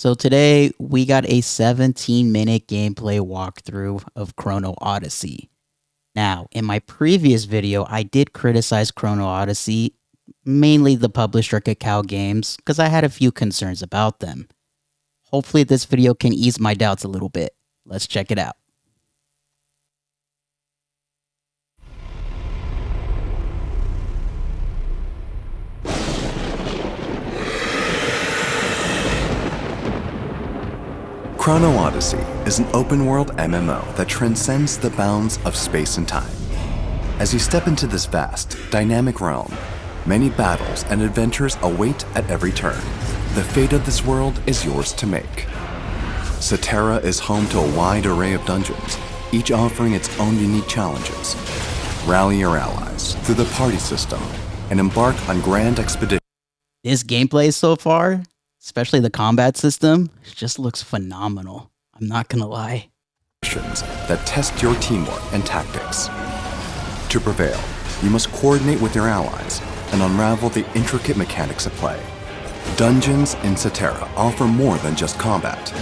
So today we got a 17-minute gameplay walkthrough of Chrono Odyssey. Now, in my previous video, I did criticize Chrono Odyssey, mainly the publisher Kakao Games, because I had a few concerns about them. Hopefully this video can ease my doubts a little bit. Let's check it out. Chrono Odyssey is an open-world MMO that transcends the bounds of space and time. As you step into this vast, dynamic realm, many battles and adventures await at every turn. The fate of this world is yours to make. Cetera is home to a wide array of dungeons, each offering its own unique challenges. Rally your allies through the party system and embark on grand expeditions. This gameplay so far, especially the combat system, just looks phenomenal. I'm not gonna lie. That test your teamwork and tactics. To prevail, you must coordinate with your allies and unravel the intricate mechanics of play. Dungeons in Cetera offer more than just combat.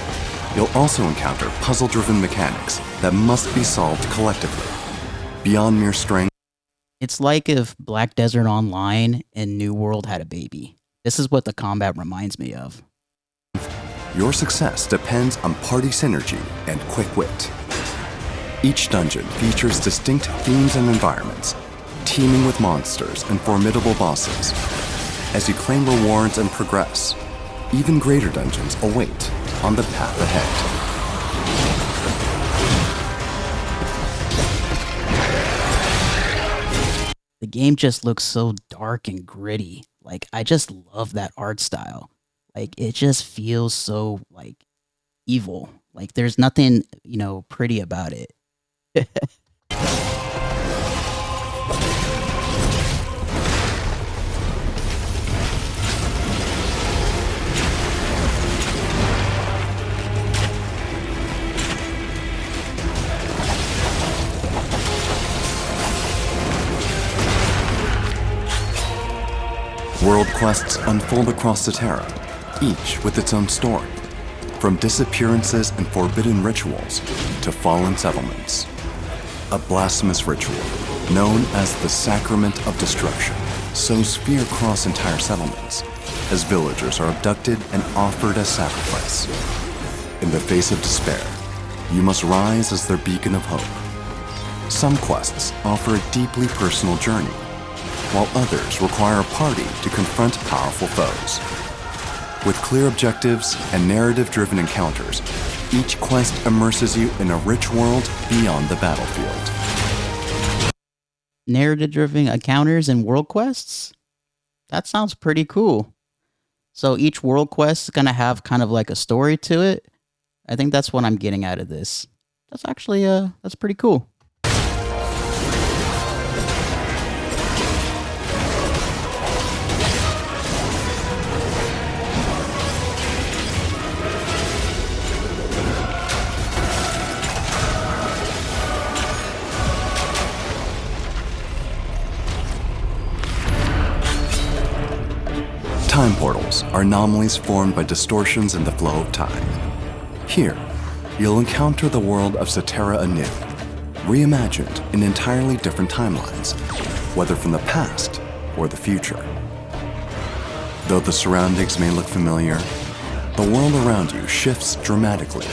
You'll also encounter puzzle-driven mechanics that must be solved collectively. Beyond mere strength, It's like if Black Desert Online and New World had a baby. This is what the combat reminds me of. your success depends on party synergy and quick wit. Each dungeon features distinct themes and environments, teeming with monsters and formidable bosses. As you claim rewards and progress, even greater dungeons await on the path ahead. The game just looks so dark and gritty. Like, I just love that art style. Like, it just feels so, like, evil. Like, there's nothing, pretty about it. World quests unfold across Cetera, each with its own story, from disappearances and forbidden rituals to fallen settlements. A blasphemous ritual, known as the Sacrament of Destruction, sows fear across entire settlements, as villagers are abducted and offered as sacrifice. In the face of despair, you must rise as their beacon of hope. Some quests offer a deeply personal journey, while others require a party to confront powerful foes. With clear objectives and narrative-driven encounters, each quest immerses you in a rich world beyond the battlefield. Narrative-driven encounters and world quests? That sounds pretty cool. So each world quest is going to have kind of like a story to it. I think that's what I'm getting out of this. That's actually, that's pretty cool. Time portals are anomalies formed by distortions in the flow of time. Here, you'll encounter the world of Cetera anew, reimagined in entirely different timelines, whether from the past or the future. Though the surroundings may look familiar, the world around you shifts dramatically.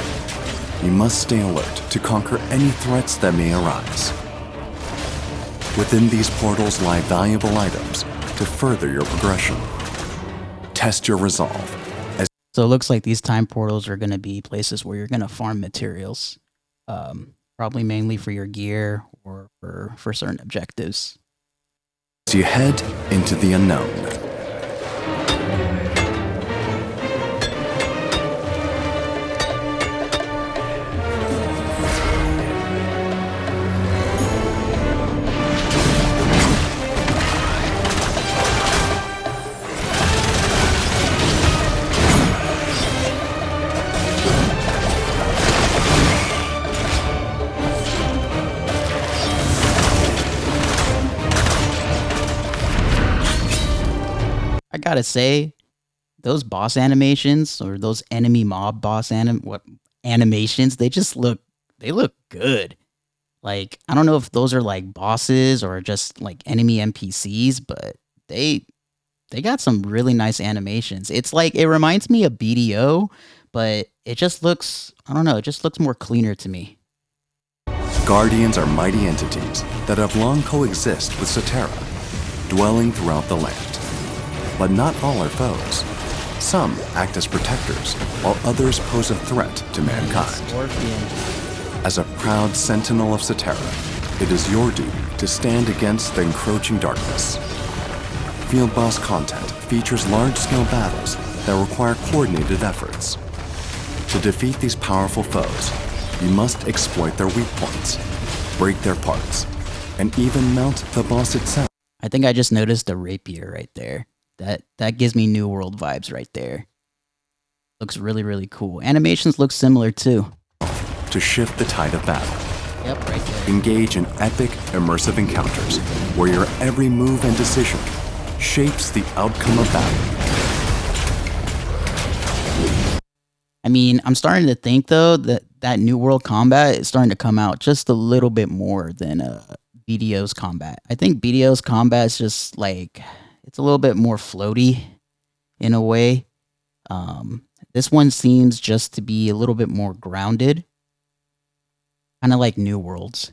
You must stay alert to conquer any threats that may arise. Within these portals lie valuable items to further your progression. Test your resolve. So it looks like these time portals are going to be places where you're going to farm materials, probably mainly for your gear or for certain objectives. As you head into the unknown. I gotta say, those boss animations or those enemy mob boss animations, they look good. Like, I don't know if those are like bosses or just like enemy NPCs, but they they got some really nice animations. It's like it reminds me of BDO, but it just looks, I don't know, it just looks more cleaner to me. Guardians are mighty entities that have long coexist with Cetera, dwelling throughout the land. But not all are foes. Some act as protectors, while others pose a threat to mankind. Scorpion. As a proud sentinel of Cetera, it is your duty to stand against the encroaching darkness. Field Boss content features large-scale battles that require coordinated efforts. To defeat these powerful foes, you must exploit their weak points, break their parts, and even mount the boss itself. I think I just noticed a rapier right there. That gives me New World vibes right there. Looks really, really cool. Animations look similar too. To shift the tide of battle. Yep, right there. Engage in epic, immersive encounters where your every move and decision shapes the outcome of battle. I mean, I'm starting to think though that New World combat is starting to come out just a little bit more than BDO's combat. I think BDO's combat is just like, it's a little bit more floaty in a way. This one seems just to be a little bit more grounded, kind of like New World's.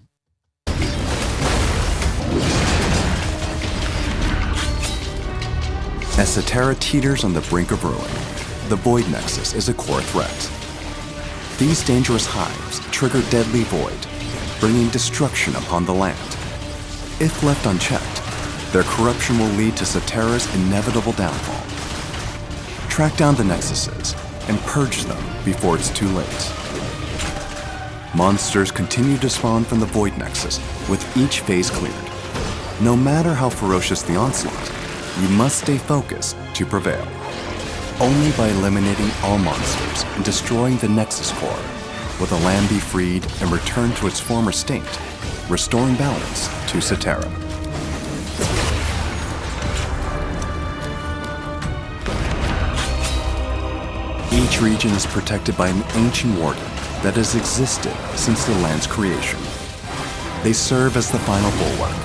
As Cetera teeters on the brink of ruin, the Void Nexus is a core threat. These dangerous hives trigger deadly void, bringing destruction upon the land. If left unchecked, their corruption will lead to Cetera's inevitable downfall. Track down the Nexuses and purge them before it's too late. Monsters continue to spawn from the Void Nexus with each phase cleared. No matter how ferocious the onslaught, you must stay focused to prevail. Only by eliminating all monsters and destroying the Nexus core will the land be freed and return to its former state, restoring balance to Cetera. Each region is protected by an ancient warden that has existed since the land's creation. They serve as the final bulwark,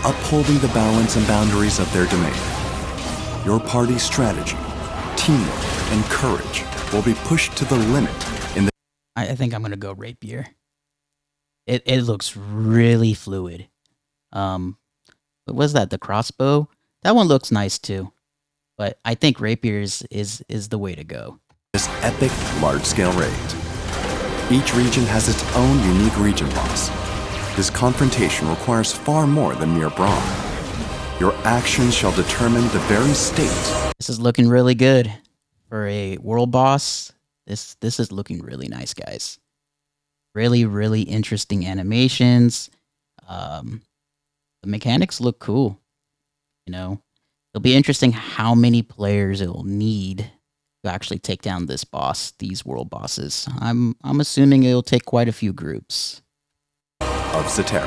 upholding the balance and boundaries of their domain. Your party's strategy, teamwork, and courage will be pushed to the limit in the... I think I'm gonna go rapier. It looks really fluid. What was that? The crossbow? That one looks nice too. But I think rapier is the way to go. This epic, large-scale raid. Each region has its own unique region boss. This confrontation requires far more than mere brawn. Your actions shall determine the very state. This is looking really good for a world boss. This is looking really nice, guys. Really, really interesting animations. The mechanics look cool. You know, it'll be interesting how many players it'll need to actually take down this boss, these world bosses. I'm assuming it'll take quite a few groups. Of Cetera.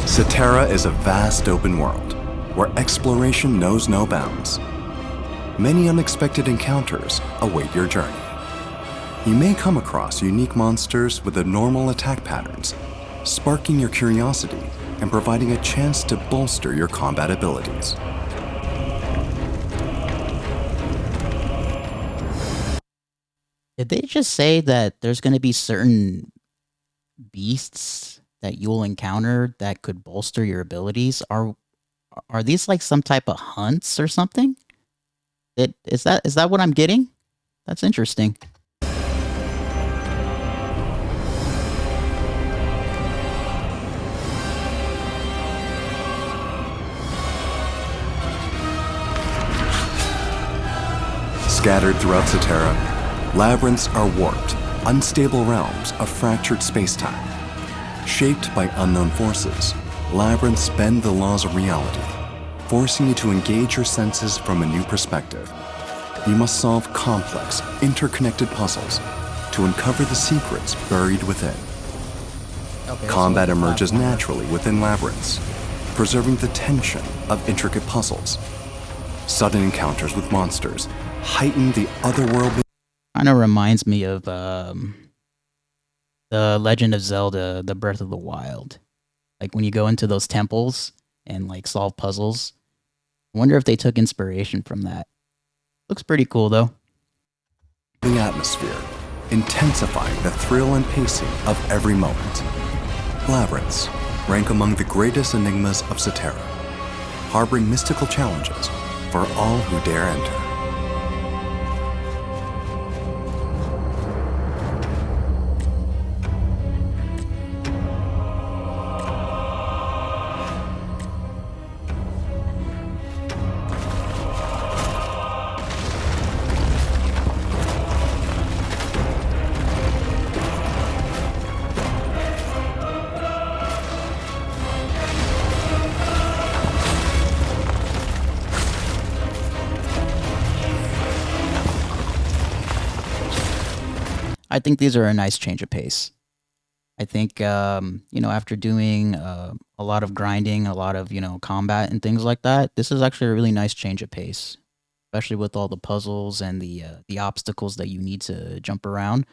Cetera is a vast open world where exploration knows no bounds. Many unexpected encounters await your journey. You may come across unique monsters with abnormal attack patterns, sparking your curiosity and providing a chance to bolster your combat abilities. Did they just say that there's going to be certain beasts that you'll encounter that could bolster your abilities? Are these like some type of hunts or something? Is that what I'm getting? That's interesting. Scattered throughout Cetera, labyrinths are warped, unstable realms of fractured space-time. Shaped by unknown forces, labyrinths bend the laws of reality, forcing you to engage your senses from a new perspective. you must solve complex, interconnected puzzles to uncover the secrets buried within. Okay, Combat so emerges platformer. naturally within labyrinths, preserving the tension of intricate puzzles. Sudden encounters with monsters heighten the otherworldly. Kind of reminds me of the Legend of Zelda: The Breath of the Wild. Like when you go into those temples and like solve puzzles. I wonder if they took inspiration from that. Looks pretty cool though. The atmosphere, intensifying the thrill and pacing of every moment. Labyrinths rank among the greatest enigmas of Cetera, harboring mystical challenges for all who dare enter. I think these are a nice change of pace. I think after doing a lot of grinding, a lot of combat and things like that, this is actually a really nice change of pace, especially with all the puzzles and the obstacles that you need to jump around.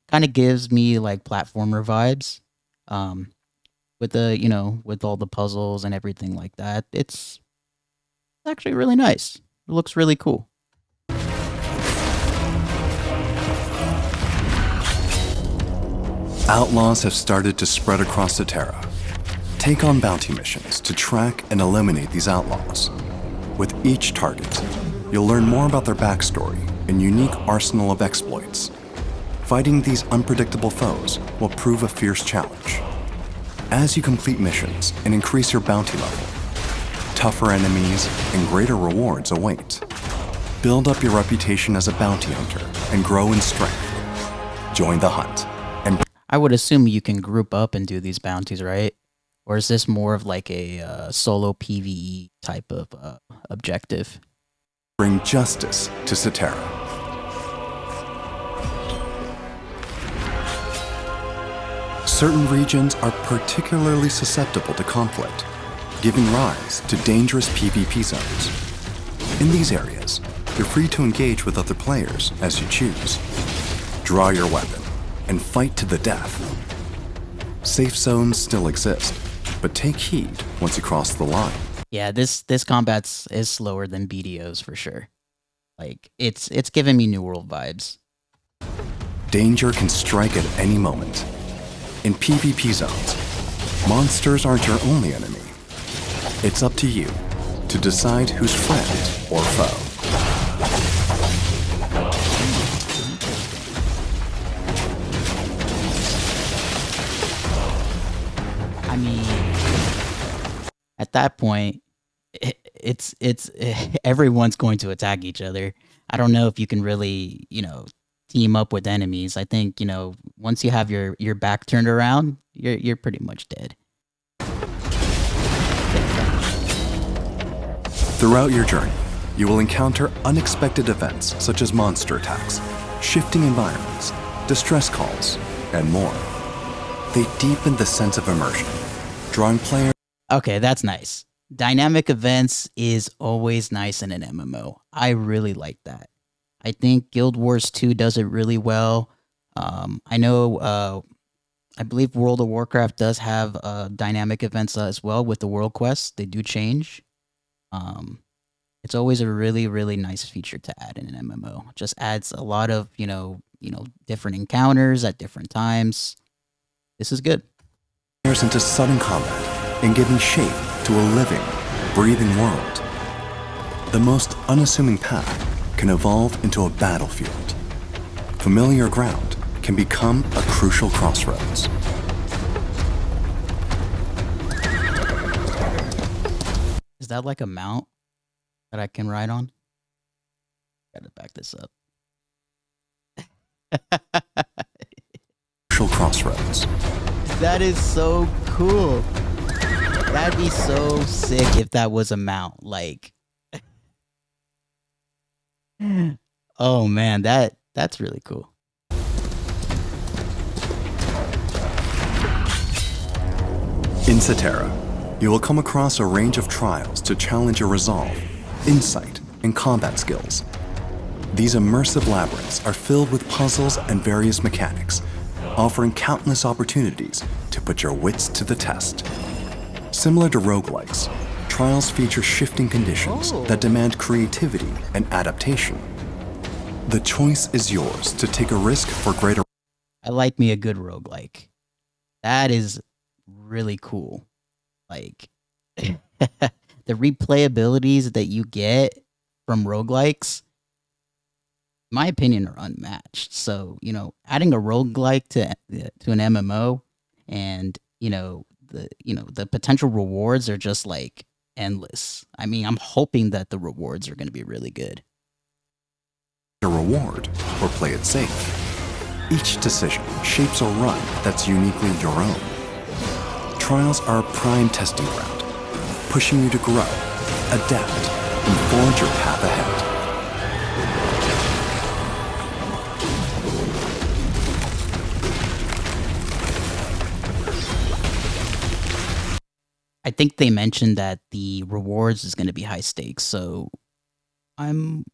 Kind of gives me like platformer vibes. Um, with with all the puzzles and everything like that, it's actually really nice. It looks really cool. Outlaws have started to spread across Cetera. Take on bounty missions to track and eliminate these outlaws. With each target, you'll learn more about their backstory and unique arsenal of exploits. Fighting these unpredictable foes will prove a fierce challenge. As you complete missions and increase your bounty level, tougher enemies and greater rewards await. Build up your reputation as a bounty hunter and grow in strength. Join the hunt. I would assume you can group up and do these bounties, right? Or is this more of like a solo PvE type of objective? Bring justice to Cetera. Certain regions are particularly susceptible to conflict, giving rise to dangerous PvP zones. In these areas, you're free to engage with other players as you choose. Draw your weapon and fight to the death. Safe zones still exist, but take heed once you cross the line. Yeah, this combat is slower than BDOs for sure. Like it's giving me New World vibes. Danger can strike at any moment. In PvP zones, monsters aren't your only enemy. It's up to you to decide who's friend or foe. I mean, at that point, it's everyone's going to attack each other. I don't know if you can really, team up with enemies. I think, once you have your back turned around, you're pretty much dead. Throughout your journey, you will encounter unexpected events such as monster attacks, shifting environments, distress calls, and more. They deepen the sense of immersion, drawing players. Okay, that's nice. Dynamic events is always nice in an MMO. I really like that. I think Guild Wars 2 does it really well. I know, I believe World of Warcraft does have dynamic events as well with the world quests. They do change. It's always a really, really nice feature to add in an MMO. It just adds a lot of, different encounters at different times. This is good. Into sudden combat and giving shape to a living, breathing world. The most unassuming path can evolve into a battlefield. Familiar ground can become a crucial crossroads. Is that like a mount that I can ride on? Gotta back this up. Crucial crossroads. That is so cool. That'd be so sick if that was a mount. Like, Oh man, that's really cool. In Cetera, you will come across a range of trials to challenge your resolve, insight, and combat skills. These immersive labyrinths are filled with puzzles and various mechanics, offering countless opportunities to put your wits to the test. Similar to roguelikes, trials feature shifting conditions that demand creativity and adaptation. The choice is yours to take a risk for greater. I like me a good roguelike. That is really cool. Like the replayabilities that you get from roguelikes, in my opinion, are unmatched. So, adding a roguelike to an MMO and, the potential rewards are just like endless. I mean, I'm hoping that the rewards are going to be really good. A reward or play it safe. Each decision shapes a run that's uniquely your own. Trials are a prime testing ground, pushing you to grow, adapt, and forge your path ahead. I think they mentioned that the rewards is going to be high stakes, so I'm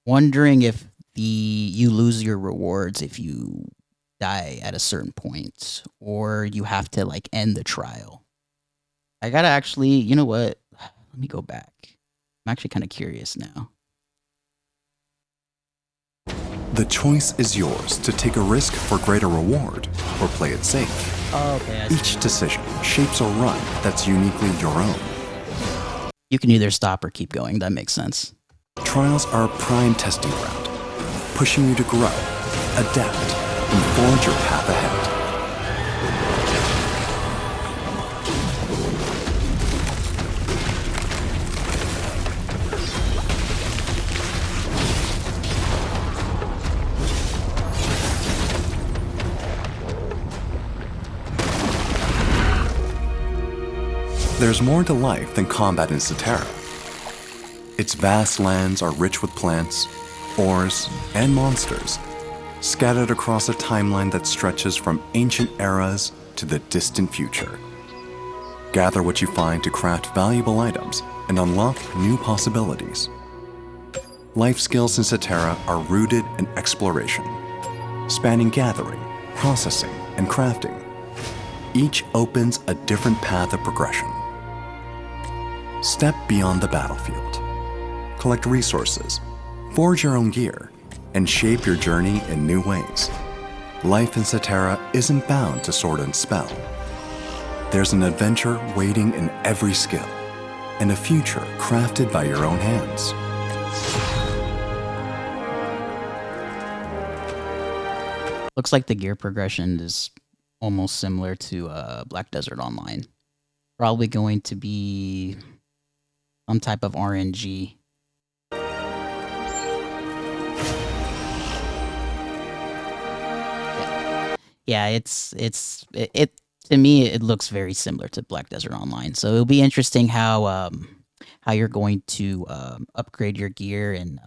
wondering if you lose your rewards if you die at a certain point, or you have to like end the trial. I gotta actually, you know what? Let me go back. I'm actually kind of curious now. The choice is yours to take a risk for greater reward or play it safe. Oh, okay. Each decision shapes a run that's uniquely your own. You can either stop or keep going. That makes sense. Trials are a prime testing ground, pushing you to grow, adapt, and forge your path ahead. There's more to life than combat in Cetera. Its vast lands are rich with plants, ores, and monsters, scattered across a timeline that stretches from ancient eras to the distant future. Gather what you find to craft valuable items and unlock new possibilities. Life skills in Cetera are rooted in exploration, spanning gathering, processing, and crafting. Each opens a different path of progression. Step beyond the battlefield. Collect resources, forge your own gear, and shape your journey in new ways. Life in Cetera isn't bound to sword and spell. There's an adventure waiting in every skill, and a future crafted by your own hands. Looks like the gear progression is almost similar to Black Desert Online. Probably going to be some type of RNG. Yeah, it to me it looks very similar to Black Desert Online. So it'll be interesting how you're going to upgrade your gear and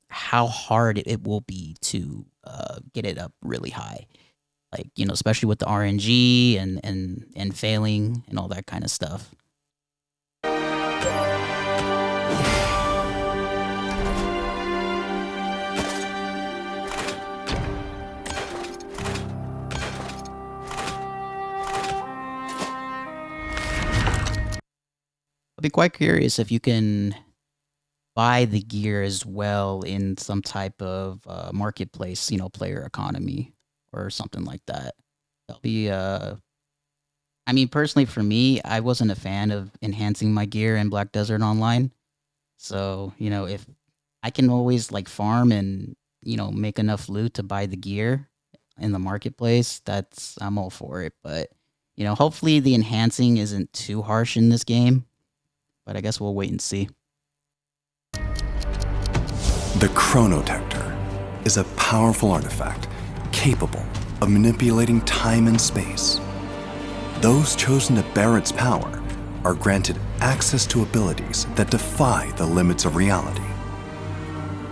how hard it will be to get it up really high. Like, especially with the RNG and failing and all that kind of stuff. I'll be quite curious if you can buy the gear as well in some type of marketplace, player economy or something like that. That'll be I mean, personally for me, I wasn't a fan of enhancing my gear in Black Desert Online. So, if I can always like farm and, make enough loot to buy the gear in the marketplace, I'm all for it. But, hopefully the enhancing isn't too harsh in this game. But I guess we'll wait and see. The Chronotector is a powerful artifact capable of manipulating time and space. Those chosen to bear its power are granted access to abilities that defy the limits of reality.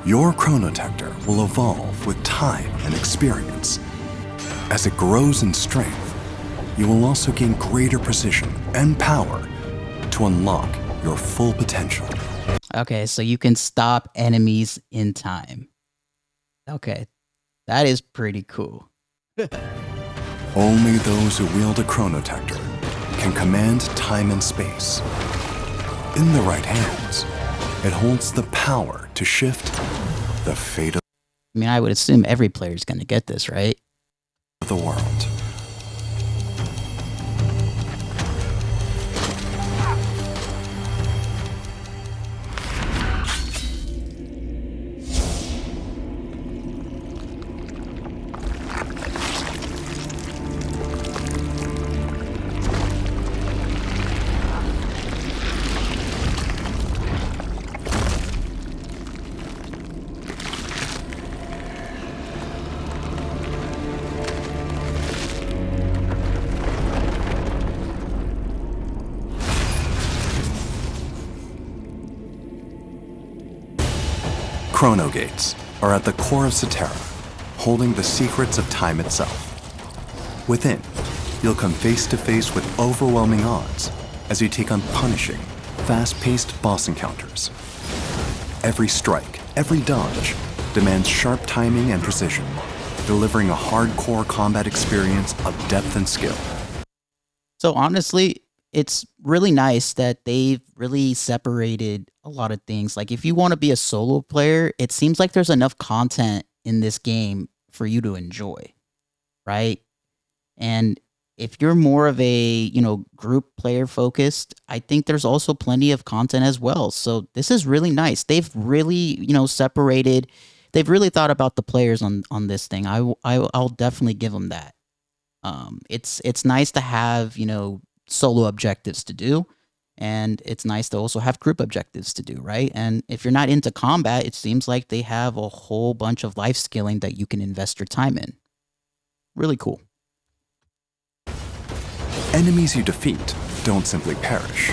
Your Chronotector will evolve with time and experience. As it grows in strength, you will also gain greater precision and power to unlock your full potential. Okay, so you can stop enemies in time. Okay, that is pretty cool. Only those who wield a Chronotector can command time and space. In the right hands, it holds the power to shift the fate of I mean, I would assume every player is going to get this, right? the world. Chrono Gates are at the core of Cetera, holding the secrets of time itself. Within, you'll come face to face with overwhelming odds as you take on punishing, fast-paced boss encounters. Every strike, every dodge demands sharp timing and precision, delivering a hardcore combat experience of depth and skill. So honestly, it's really nice that they've really separated a lot of things. Like if you want to be a solo player, it seems like there's enough content in this game for you to enjoy, right? And if you're more of a, group player focused, I think there's also plenty of content as well. So this is really nice. They've really, separated. They've really thought about the players on this thing. I'll definitely give them that. It's nice to have, solo objectives to do, and it's nice to also have group objectives to do, right? And if you're not into combat, it seems like they have a whole bunch of life skilling that you can invest your time in. Really cool. Enemies you defeat don't simply perish.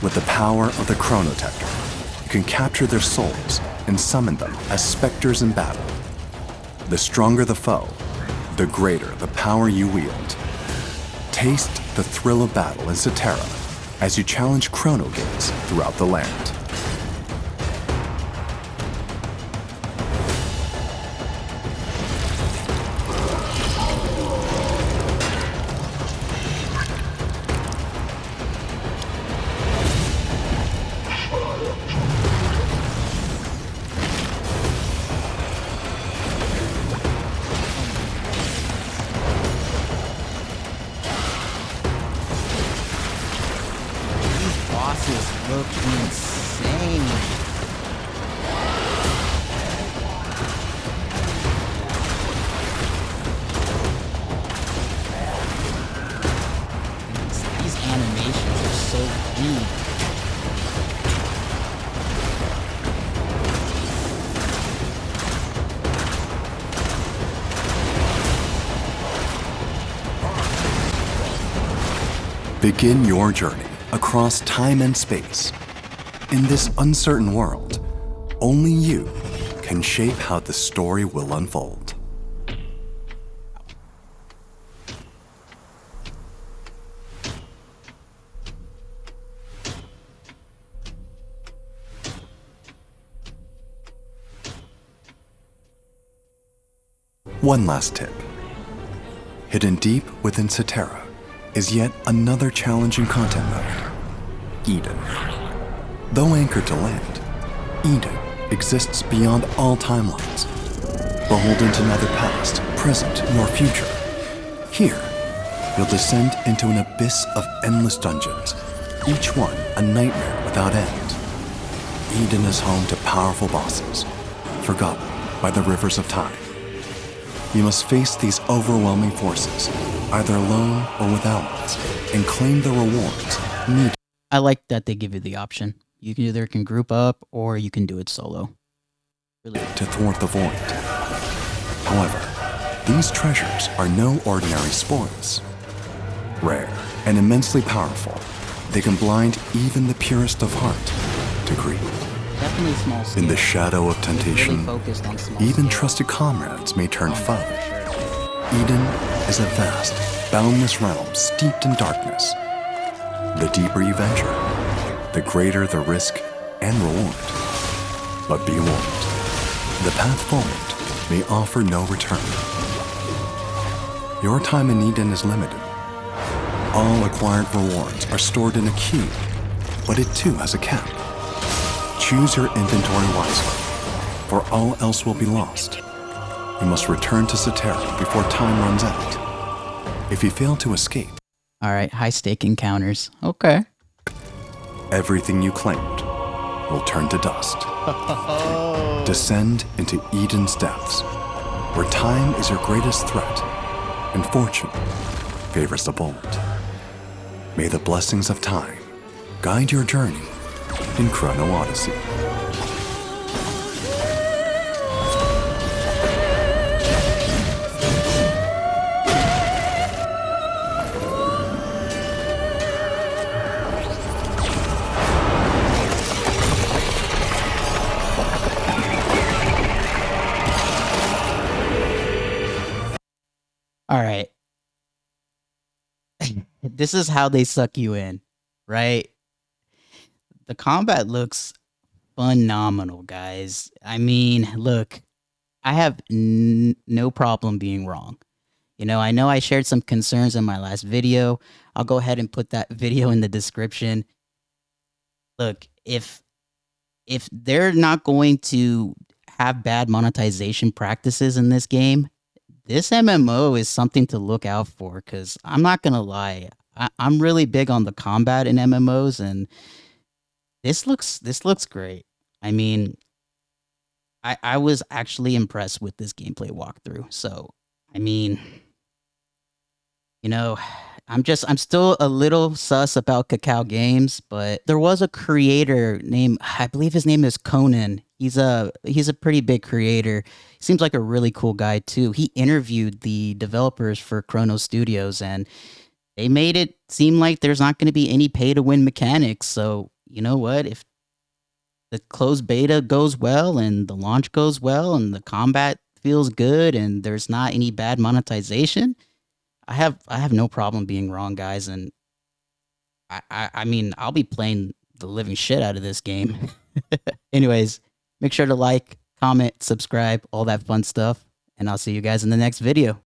With the power of the Chronotector, you can capture their souls and summon them as specters in battle. The stronger the foe, the greater the power you wield. Taste the thrill of battle in Cetera as you challenge Chrono Gates throughout the land. Bosses look insane. These animations are so deep. Begin your journey across time and space. In this uncertain world, only you can shape how the story will unfold. One last tip. Hidden deep within Cetera is yet another challenging content mode, Eden. Though anchored to land, Eden exists beyond all timelines, beholden to neither past, present, nor future. Here, you'll descend into an abyss of endless dungeons, each one a nightmare without end. Eden is home to powerful bosses, forgotten by the rivers of time. You must face these overwhelming forces, either alone or with allies, and claim the rewards needed. I like that they give you the option. You can either group up or you can do it solo. Really. To thwart the void. However, these treasures are no ordinary spoils. Rare and immensely powerful, they can blind even the purest of heart to greed. Definitely small scale. In the shadow of temptation, Really focused on small even scale trusted comrades may turn foe. combat for sure. Eden is a vast, boundless realm steeped in darkness. The deeper you venture, the greater the risk and reward. But be warned, the path forward may offer no return. Your time in Eden is limited. All acquired rewards are stored in a queue, but it too has a cap. Choose your inventory wisely, for all else will be lost. You must return to Cetera before time runs out. If you fail to escape, All right, high stake encounters. Okay. everything you claimed will turn to dust. Descend into Eden's depths, where time is your greatest threat, and fortune favors the bold. May the blessings of time guide your journey in Chrono Odyssey. All right. This is how they suck you in, right? The combat looks phenomenal, guys. I mean, look, I have no problem being wrong. I know I shared some concerns in my last video. I'll go ahead and put that video in the description. Look, if they're not going to have bad monetization practices in this game, this MMO is something to look out for, because I'm not gonna lie, I'm really big on the combat in MMOs, and this looks great. I mean, I was actually impressed with this gameplay walkthrough. So, I mean, you know, I'm still a little sus about Kakao Games, but there was a creator named, I believe his name is Conan. He's a pretty big creator. Seems like a really cool guy too. He interviewed the developers for Chrono Studios, and they made it seem like there's not going to be any pay to win mechanics. So, you know what? If the closed beta goes well and the launch goes well and the combat feels good and there's not any bad monetization, I have no problem being wrong, guys. And I mean, I'll be playing the living shit out of this game. Anyways, make sure to like, comment, subscribe, all that fun stuff, and I'll see you guys in the next video.